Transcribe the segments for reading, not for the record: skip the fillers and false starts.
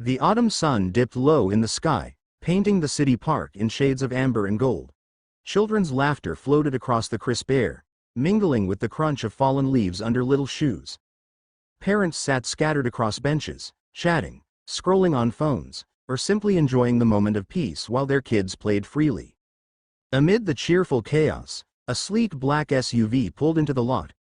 The autumn sun dipped low in the sky, painting the city park in shades of amber and gold. Children's laughter floated across the crisp air, mingling with the crunch of fallen leaves under little shoes. Parents sat scattered across benches, chatting, scrolling on phones, or simply enjoying the moment of peace while their kids played freely. Amid the cheerful chaos, a sleek black SUV pulled into the lot.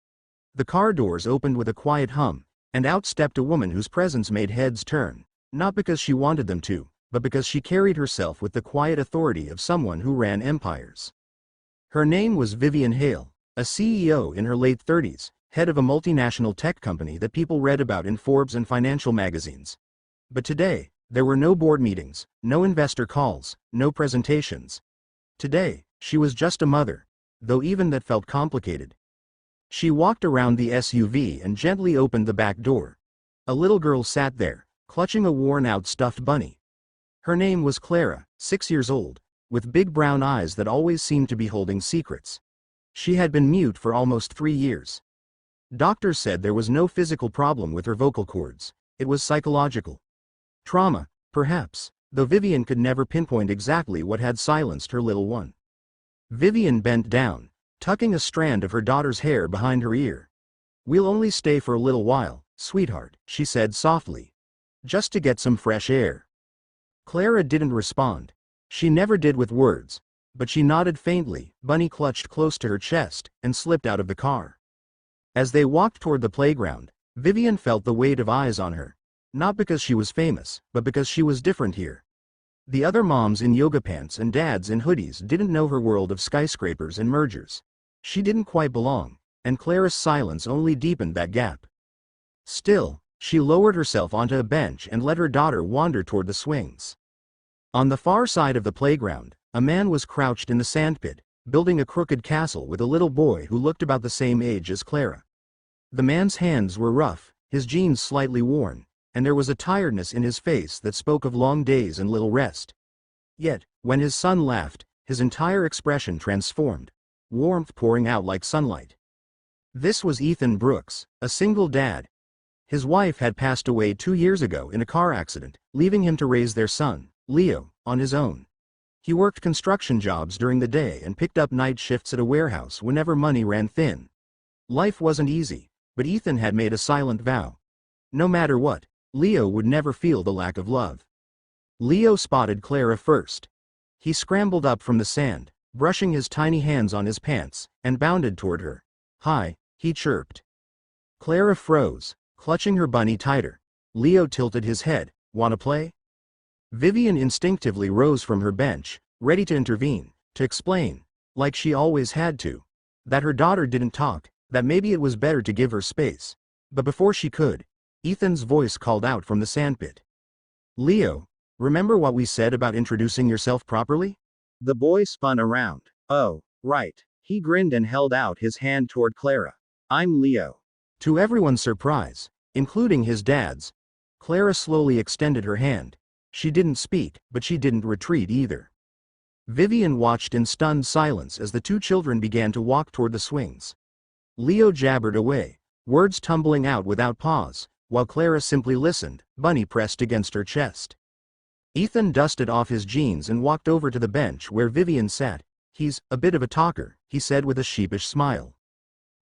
The car doors opened with a quiet hum, and out stepped a woman whose presence made heads turn, not because she wanted them to, but because she carried herself with the quiet authority of someone who ran empires. Her name was Vivian Hale, a CEO in her late 30s, head of a multinational tech company that people read about in Forbes and financial magazines. But today, there were no board meetings, no investor calls, no presentations. Today, she was just a mother, though even that felt complicated. She walked around the SUV and gently opened the back door. A little girl sat there, clutching a worn-out stuffed bunny. Her name was Clara, 6 years old, with big brown eyes that always seemed to be holding secrets. She had been mute for almost 3 years. Doctors said there was no physical problem with her vocal cords, it was psychological. Trauma, perhaps, though Vivian could never pinpoint exactly what had silenced her little one. Vivian bent down, tucking a strand of her daughter's hair behind her ear. "We'll only stay for a little while, sweetheart," she said softly. "Just to get some fresh air." Clara didn't respond. She never did with words, but she nodded faintly. Bunny clutched close to her chest and slipped out of the car. As they walked toward the playground, Vivian felt the weight of eyes on her, not because she was famous, but because she was different here. The other moms in yoga pants and dads in hoodies didn't know her world of skyscrapers and mergers. She didn't quite belong, and Clara's silence only deepened that gap. Still, she lowered herself onto a bench and let her daughter wander toward the swings. On the far side of the playground, a man was crouched in the sandpit, building a crooked castle with a little boy who looked about the same age as Clara. The man's hands were rough, his jeans slightly worn, and there was a tiredness in his face that spoke of long days and little rest. Yet, when his son laughed, his entire expression transformed, warmth pouring out like sunlight. This was Ethan Brooks, a single dad. His wife had passed away 2 years ago in a car accident, leaving him to raise their son, Leo, on his own. He worked construction jobs during the day and picked up night shifts at a warehouse whenever money ran thin. Life wasn't easy, but Ethan had made a silent vow. No matter what, Leo would never feel the lack of love. Leo spotted Clara first. He scrambled up from the sand, brushing his tiny hands on his pants, and bounded toward her. "Hi," he chirped. Clara froze, clutching her bunny tighter. Leo tilted his head. "Wanna play?" Vivian instinctively rose from her bench, ready to intervene, to explain, like she always had to, that her daughter didn't talk, that maybe it was better to give her space. But before she could, Ethan's voice called out from the sandpit. "Leo, remember what we said about introducing yourself properly?" The boy spun around. "Oh, right." He grinned and held out his hand toward Clara. "I'm Leo." To everyone's surprise, including his dad's, Clara slowly extended her hand. She didn't speak, but she didn't retreat either. Vivian watched in stunned silence as the two children began to walk toward the swings. Leo jabbered away, words tumbling out without pause, while Clara simply listened, bunny pressed against her chest. Ethan dusted off his jeans and walked over to the bench where Vivian sat. "He's a bit of a talker," he said with a sheepish smile.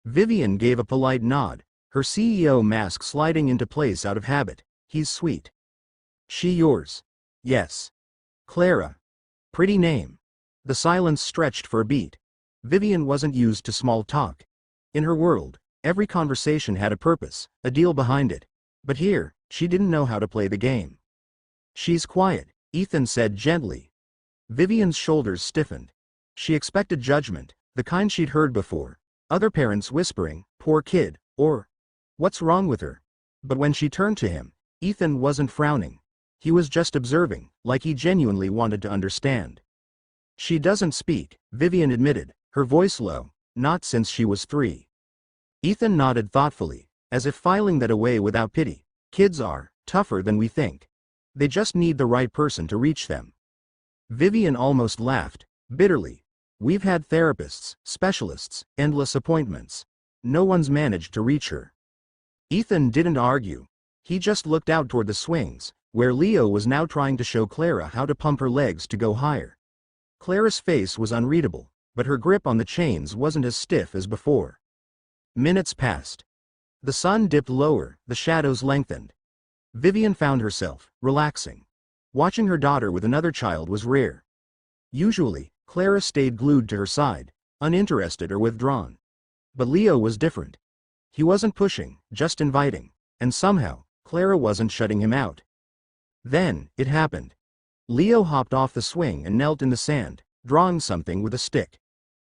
Vivian gave a polite nod, her CEO mask sliding into place out of habit. "He's sweet." "She yours?" "Yes." "Clara. Pretty name." The silence stretched for a beat. Vivian wasn't used to small talk. In her world, every conversation had a purpose, a deal behind it. But here, she didn't know how to play the game. "She's quiet," Ethan said gently. Vivian's shoulders stiffened. She expected judgment, the kind she'd heard before. Other parents whispering, "Poor kid," or "What's wrong with her?" But when she turned to him, Ethan wasn't frowning. He was just observing, like he genuinely wanted to understand. "She doesn't speak," Vivian admitted, her voice low, "not since she was 3. Ethan nodded thoughtfully, as if filing that away without pity. "Kids are tougher than we think. They just need the right person to reach them." Vivian almost laughed, bitterly. "We've had therapists, specialists, endless appointments. No one's managed to reach her." Ethan didn't argue. He just looked out toward the swings, where Leo was now trying to show Clara how to pump her legs to go higher. Clara's face was unreadable, but her grip on the chains wasn't as stiff as before. Minutes passed. The sun dipped lower, the shadows lengthened. Vivian found herself relaxing. Watching her daughter with another child was rare. Usually, Clara stayed glued to her side, uninterested or withdrawn. But Leo was different. He wasn't pushing, just inviting, and somehow, Clara wasn't shutting him out. Then, it happened. Leo hopped off the swing and knelt in the sand, drawing something with a stick.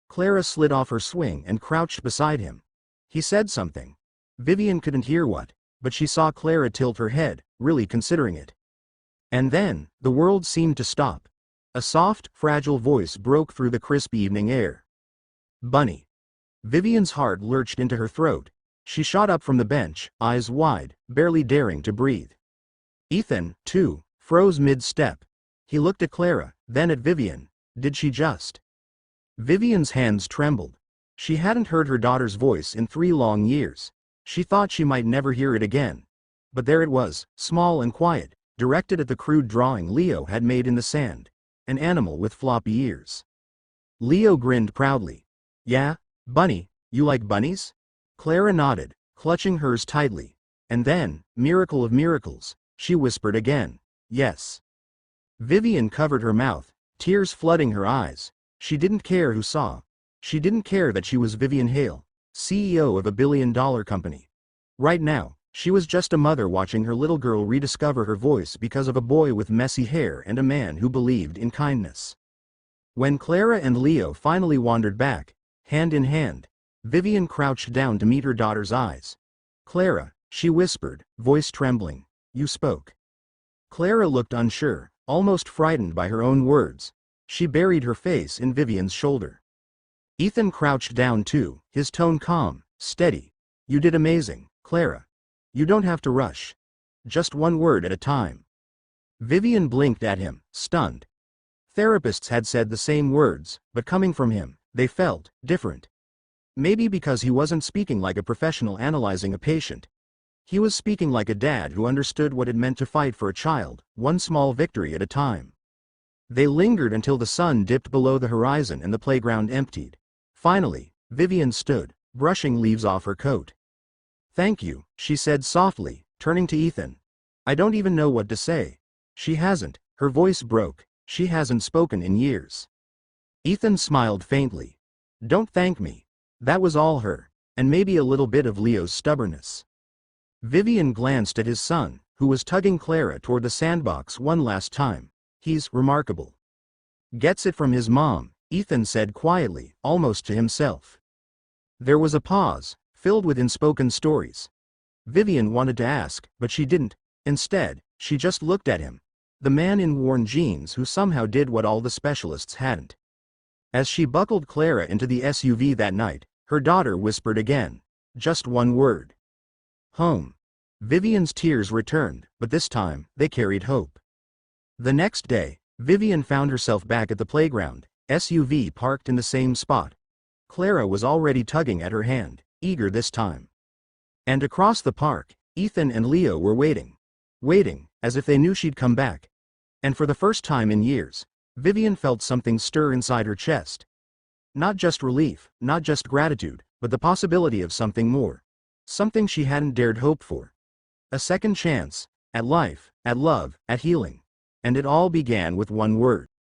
Clara slid off her swing and crouched beside him. He said something. Vivian couldn't hear what, but she saw Clara tilt her head, really considering it. And then, the world seemed to stop. A soft, fragile voice broke through the crisp evening air. "Bunny." Vivian's heart lurched into her throat. She shot up from the bench, eyes wide, barely daring to breathe. Ethan, too, froze mid-step. He looked at Clara, then at Vivian. Did she just? Vivian's hands trembled. She hadn't heard her daughter's voice in 3 long years. She thought she might never hear it again. But there it was, small and quiet, directed at the crude drawing Leo had made in the sand. An animal with floppy ears. Leo grinned proudly. "Yeah, Bunny, you like bunnies?" Clara nodded, clutching hers tightly. And then, miracle of miracles, she whispered again, "Yes." Vivian covered her mouth, tears flooding her eyes. She didn't care who saw. She didn't care that she was Vivian Hale, CEO of a billion-dollar company. Right now, she was just a mother watching her little girl rediscover her voice because of a boy with messy hair and a man who believed in kindness. When Clara and Leo finally wandered back, hand in hand, Vivian crouched down to meet her daughter's eyes. "Clara," she whispered, voice trembling, "you spoke." Clara looked unsure, almost frightened by her own words. She buried her face in Vivian's shoulder. Ethan crouched down too, his tone calm, steady. "You did amazing, Clara. You don't have to rush. Just one word at a time." Vivian blinked at him, stunned. Therapists had said the same words, but coming from him, they felt different. Maybe because he wasn't speaking like a professional analyzing a patient. He was speaking like a dad who understood what it meant to fight for a child, one small victory at a time. They lingered until the sun dipped below the horizon and the playground emptied. Finally, Vivian stood, brushing leaves off her coat. "Thank you," she said softly, turning to Ethan. "I don't even know what to say." She hasn't, her voice broke, she hasn't spoken in years. Ethan smiled faintly. "Don't thank me. That was all her, and maybe a little bit of Leo's stubbornness." Vivian glanced at his son, who was tugging Clara toward the sandbox one last time. "He's remarkable." "Gets it from his mom," Ethan said quietly, almost to himself. There was a pause, filled with unspoken stories. Vivian wanted to ask, but she didn't. Instead, she just looked at him. The man in worn jeans who somehow did what all the specialists hadn't. As she buckled Clara into the SUV that night, her daughter whispered again. Just one word. Home. Vivian's tears returned, but this time, they carried hope. The next day, Vivian found herself back at the playground, SUV parked in the same spot. Clara was already tugging at her hand, eager this time. And across the park, Ethan and Leo were waiting. Waiting, as if they knew she'd come back. And for the first time in years, Vivian felt something stir inside her chest. Not just relief, not just gratitude, but the possibility of something more. Something she hadn't dared hope for. A second chance, at life, at love, at healing. And it all began with one word.